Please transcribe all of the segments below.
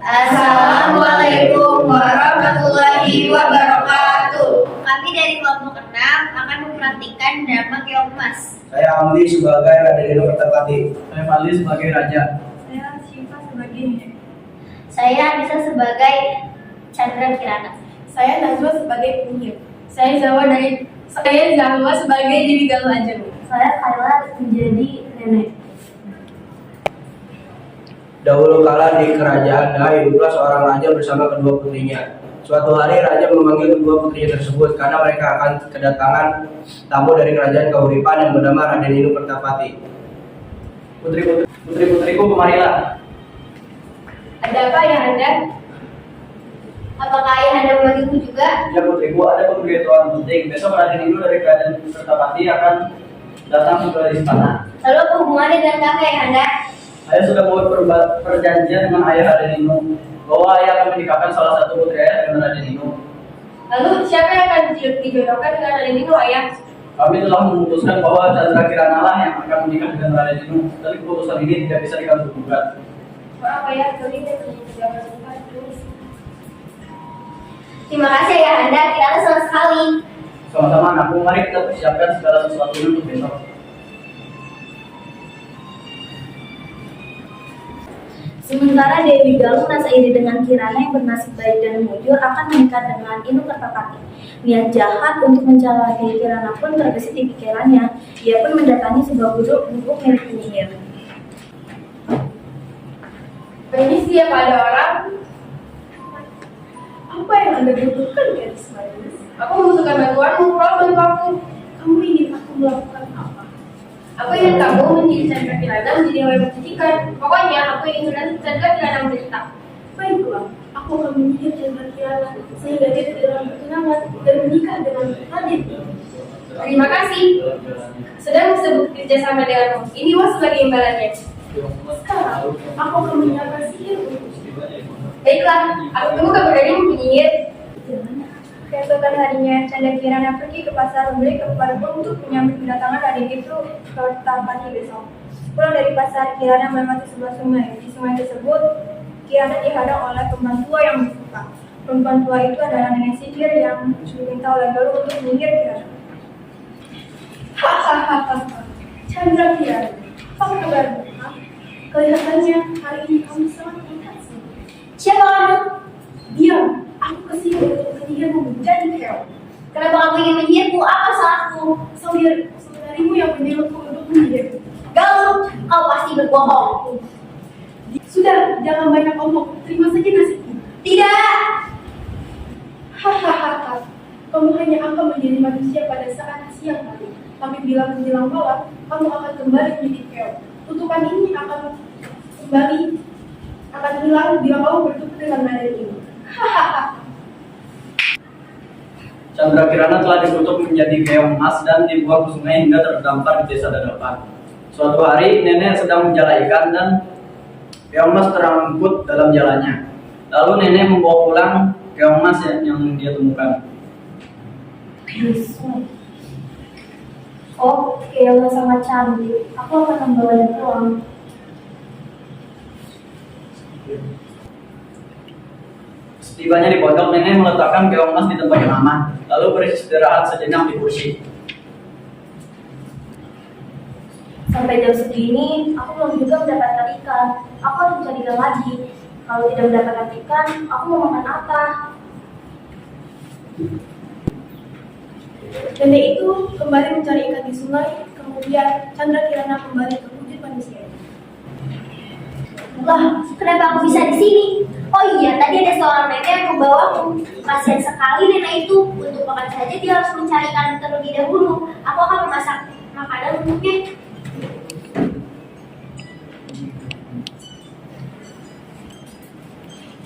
Assalamualaikum warahmatullahi wabarakatuh. Kami dari kelompok 6 akan mempraktikkan drama Keong Mas. Saya Amli sebagai Raden Dino Kertapati. Saya Fadli sebagai raja. Saya Syifa sebagai Nenek. Saya Anissa sebagai Chandra Kirana. Saya Najwa sebagai penyihir. Saya Zahwa sebagai Dewi Galuh Ajeng. Saya Kayla menjadi Nenek. Dahulu kala di kerajaan Daha hiduplah seorang raja bersama kedua putrinya. Suatu hari raja memanggil kedua putrinya tersebut karena mereka akan kedatangan tamu dari kerajaan Kahuripan yang bernama Raden Dino Kertapati. Putri-putriku kemarilah. Ada apa ya Anda? Apakah ayah Anda memanggilku juga? Ya putriku, ada pemberitahuan penting. Besok Raden Dino dari kerajaan Kertapati akan datang ke istana. Lalu apa hubungannya dengan kakak ayah Anda? Ayah sudah membuat perjanjian dengan ayah Raden Dino bahwa ayah akan menikahkan salah satu putri ayah dengan Raden Dino. Lalu siapa yang akan dijodohkan dengan Raden Dino, Ayah? Kami telah memutuskan bahwa Chandra Kirana lah yang akan menikah dengan Raden Dino. Tapi keputusan ini tidak bisa diganggu gugat. Maaf Ayah, kami tidak sempat terus. Terima kasih ayah Anda, Kirana senang sekali. Sama-sama anakku, mari kita persiapkan segala sesuatunya untuk besok. Sementara Dewi Galuh merasa iri dengan Kirana yang bernasib baik dan mujur akan menikah dengan Inu Kertapati. Niat jahat untuk mencelakai Kirana pun terbesit di pikirannya. Ia pun mendatangi sebuah gubuk milik penyihir. Permisi ya Pak, ada orang. Apa yang Anda butuhkan, gadis manis? Aku membutuhkan bantuanmu, tolong bantu aku. Kamu ingin aku melakukan apa? Aku ingin kamu menjadi Chandra Kirana menjadi hewan menjijikan. Pokoknya aku ingin Chandra Kirana menderita. Baiklah, aku akan menyihir Chandra Kirana sehingga dia tidak dalam pertunangan dan menikah dengan Raden. Terima kasih. Sedang disebut kerjasama denganmu. Ini was sebagai imbalannya. Sekarang, aku akan menyiapkan sihir untukmu. Baiklah, aku tunggu kabar darimu penyihir. Keesokan harinya, Chandra Kirana pergi ke pasar membeli parfum untuk menyambut kedatangan Raden itu Kertapati besok. Pulang dari pasar, Kirana melewati sebuah sungai. Di sungai tersebut, Kirana dihadang oleh perempuan tua yang bersuka. Perempuan tua itu adalah nenek sihir yang diminta oleh Galuh untuk menyihir Kirana. Hahaha, Chandra Kirana, apa kabarmu? Kelihatannya hari ini kamu sangat berhasil. Siapa kamu? Diam, aku kesini untuk menyihirmu menjadi keong. Kenapa kamu ingin menyihirku? Apa salahku? Saudarimu yang menyuruhku untuk menyihirmu. Galuh, kau pasti berbohong. Sudah, jangan banyak omong. Terima saja nasibmu. Tidak. Hahaha, kamu hanya akan menjadi manusia pada saat siang hari. Tapi bila menjelang malam, kamu akan kembali menjadi keong. Kutukan ini akan hilang bila kamu bertemu dengan Raden ini. Hahaha. Chandra Kirana telah dikutuk menjadi keong emas dan dibuang ke sungai hingga terdampar di desa Dadapan. Suatu hari, nenek sedang menjala ikan dan keong emas terangkut dalam jalannya. Lalu nenek membawa pulang keong emas yang dia temukan. Oh, keongnya sangat cantik. Aku akan membawanya pulang. Setibanya di pondok, nenek meletakkan keong emas di tempat yang aman, lalu beristirahat sejenak di kursi. Sampai jam segini, aku belum juga mendapatkan ikan. Aku harus mencari ikan lagi. Kalau tidak mendapatkan ikan, aku mau makan apa? Nenek itu kembali mencari ikan di sungai. Kemudian Chandra Kirana kembali ke wujud manusia. Lah, kenapa aku bisa di sini? Oh iya, tadi ada seorang nenek yang membawaku. Kasihan sekali nenek itu. Untuk makan saja dia harus mencari ikan terlebih dahulu. Aku akan memasak makanan untuknya.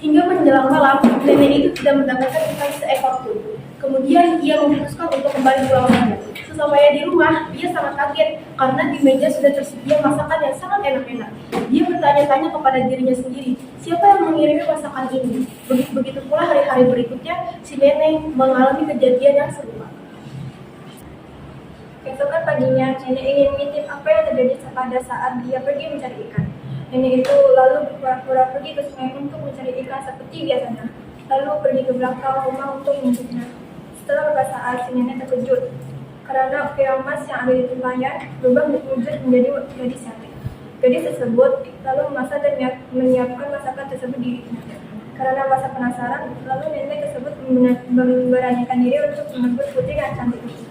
Hingga menjelang malam, nenek itu tidak mendapatkan ikan seekor pun. Kemudian ia memutuskan untuk kembali pulang saja. Sesampainya di rumah, dia sangat kaget karena di meja sudah tersedia masakan yang sangat enak-enak. Dia bertanya-tanya kepada dirinya sendiri, siapa yang mengirimi masakan ini? Begitu pula hari-hari berikutnya, si nenek mengalami kejadian yang serupa. Keesokan paginya, nenek ingin mengintip apa yang terjadi pada saat dia pergi mencari ikan. Nenek itu lalu berpura-pura pergi ke sungai untuk mencari ikan seperti biasanya. Lalu pergi ke belakang rumah untuk menjemputnya. Setelah beberapa saat, si nenek terkejut karena keong emas yang ada di tempatnya berubah wujud menjadi gadis cantik. Gadis tersebut lalu memasak dan menyiapkan masakan tersebut dirinya. Karena rasa penasaran, lalu nenek tersebut memberanikan diri untuk merebut putri yang cantik itu.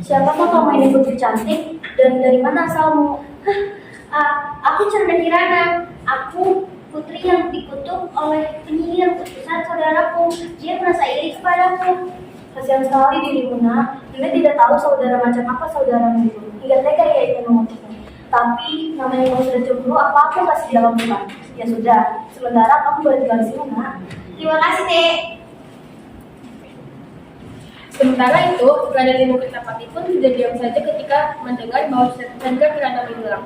Siapakah kamu ini putri cantik? Dan dari mana asalmu? Aku Chandra Kirana. Aku putri yang dikutuk oleh penyihir utusan saudaraku. Dia merasa iri kepadaku. Kasihan sekali dirimu, nak. Dia tidak tahu saudara macam apa saudaramu itu. Hingga tega ia ingin mengutukmu. Tapi namanya kamu sudah cemburu, apa aku kasih dia lakukan? Ya sudah, sementara kamu boleh tinggal di sini, nak. Terima kasih, Dek. Sementara itu, Raden Dinu Kertapati pun tidak diam saja ketika mendengar bahwa Chandra Kirana menghilang.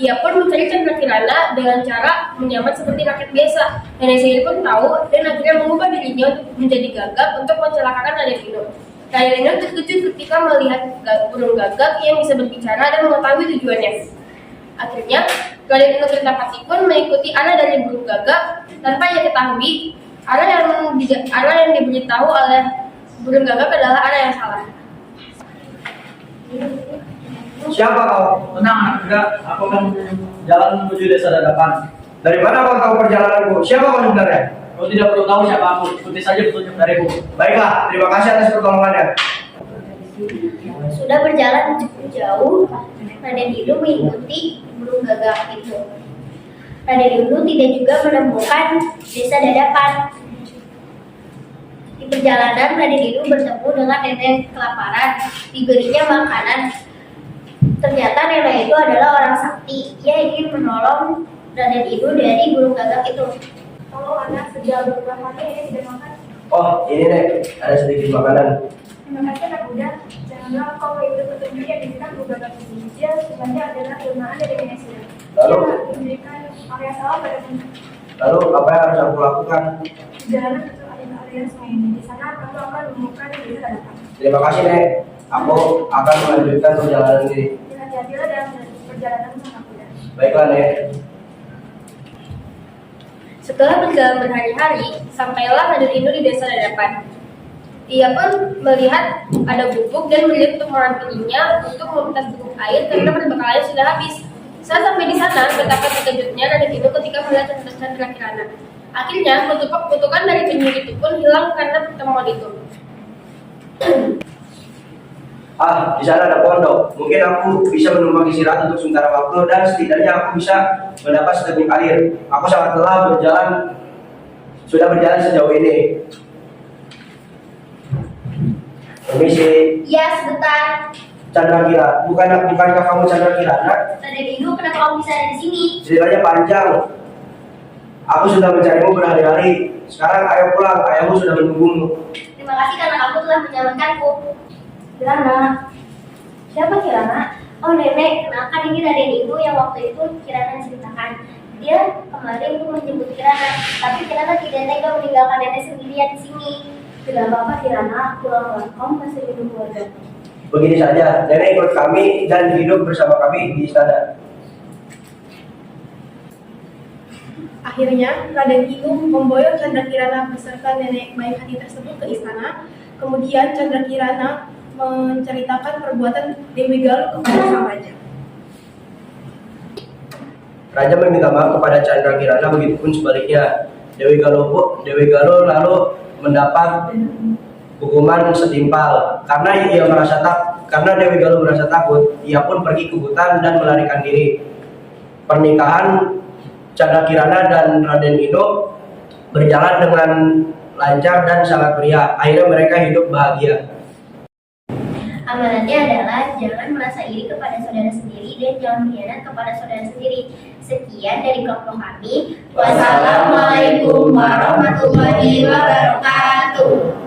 Ia pun mencari Chandra Kirana dengan cara menyamar seperti rakyat biasa. Nenek sihir pun tahu dan akhirnya mengubah dirinya menjadi gagak untuk mencelakakan Raden Dinu. Raden Dinu terkejut ketika melihat burung gagak yang bisa berbicara dan mengetahui tujuannya. Akhirnya, Raden Dinu Kertapati pun mengikuti arah dari burung gagak tanpa ia ketahui arah yang diberitahu oleh burung gagak adalah arah yang salah. Siapa kau? Tenang anak muda, aku akan jalan menuju desa Dadapan. Dari mana kau tahu perjalananku? Siapa kau sebenarnya? Kau tidak perlu tahu siapa aku, ikuti saja petunjuk dariku. Baiklah, terima kasih atas pertolongannya. Sudah berjalan cukup jauh, Raden Dinu mengikuti burung gagak itu. Raden Dinu tidak juga menemukan desa Dadapan. Di perjalanan, Raden Dinu bertemu dengan nenek yang kelaparan, diberinya makanan. Ternyata nenek itu adalah orang sakti. Ia ingin menolong Raden Dinu dari burung gagak itu. Tolong anak, sejak beberapa hari ini tidak makan. Oh, ini nek, ada sedikit makanan. Terima kasih anak muda. Janganlah kau mengikuti petunjuk yang diberikan beberapa dia sebenarnya adalah kelemahan dari nenek sihir. Lalu? Dia memberikan area salah padamu. Lalu apa yang harus aku lakukan? Jalanan untuk area sungai ini. Di sana kamu akan menemukan desa Dadapan. Terima kasih nek, aku akan melanjutkan perjalanan ini. Hati-hatilah dalam perjalanan sama kuda. Baiklah nek. Setelah berjalan berhari-hari, sampailah Raden Dinu di desa Dadapan. Ia pun melihat ada bubuk dan melihat untuk merampilinya untuk meminta bubuk air karena perbekalannya sudah habis. Saat sampai di sana, betapa terkejutnya Raden Dinu ketika melihat Chandra Kirana. Akhirnya, kutukan dari penyihir itu pun hilang karena pertemuan itu. Di sana ada pondok. Mungkin aku bisa menumpang istirahat untuk sementara waktu dan setidaknya aku bisa mendapat seteguk air. Aku sangat lelah sudah berjalan sejauh ini. Permisi, Ya, sebentar. Chandra Kirana. Bukankah kamu Chandra Kirana? Raden Dinu, kenapa kamu bisa ada di sini? Ceritanya panjang. Aku sudah mencarimu berhari-hari. Sekarang ayo pulang, ayahmu sudah menunggumu. Terima kasih karena kamu telah menyelamatkanku. Kirana. Siapa Kirana? Oh nenek, kenalkan ini Raden Dinu yang waktu itu Kirana ceritakan. Dia kemarin untuk menjemput Kirana, tapi Kirana tidak tega meninggalkan nenek sendirian di sini. Tidak apa-apa Kirana, pulanglah. Kamu masih hidup keluarga. Begini saja, nenek ikut kami dan hidup bersama kami di istana. Akhirnya, Raden Dinu memboyong Chandra Kirana beserta nenek baik hati tersebut ke istana. Kemudian Chandra Kirana menceritakan perbuatan Dewi Galuh kepada sang raja. Raja meminta maaf kepada Chandra Kirana, begitupun sebaliknya. Dewi Galuh lalu mendapat hukuman setimpal karena Dewi Galuh merasa takut. Ia pun pergi ke hutan dan melarikan diri. Pernikahan Chandra Kirana dan Raden Dinu berjalan dengan lancar dan sangat meriah. Akhirnya mereka hidup bahagia. Amanatnya adalah jangan merasa iri kepada saudara sendiri dan jangan berkhianat kepada saudara sendiri. Sekian dari kelompok kami. Wassalamualaikum warahmatullahi wabarakatuh.